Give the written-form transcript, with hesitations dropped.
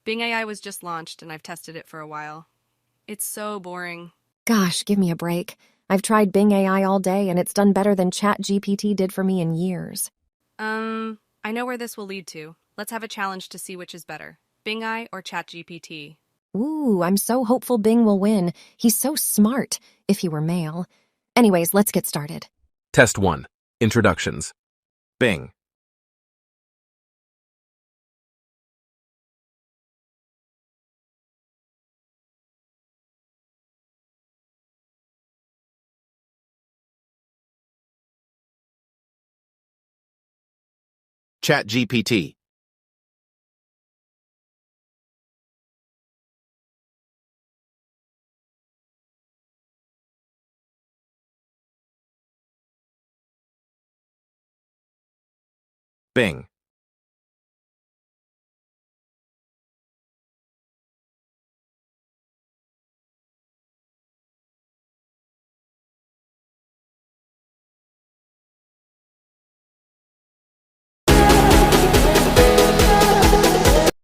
Bing AI was just launched and I've tested it for a while. It's so boring. Gosh, give me a break. I've tried Bing AI all day and it's done better than ChatGPT did for me in years. I know where this will lead to. Let's have a challenge to see which is better, Bing AI or ChatGPT. Ooh, I'm so hopeful Bing will win. He's so smart, if he were male. Anyways, let's get started. Test 1. Introductions. Bing. ChatGPT. Bing.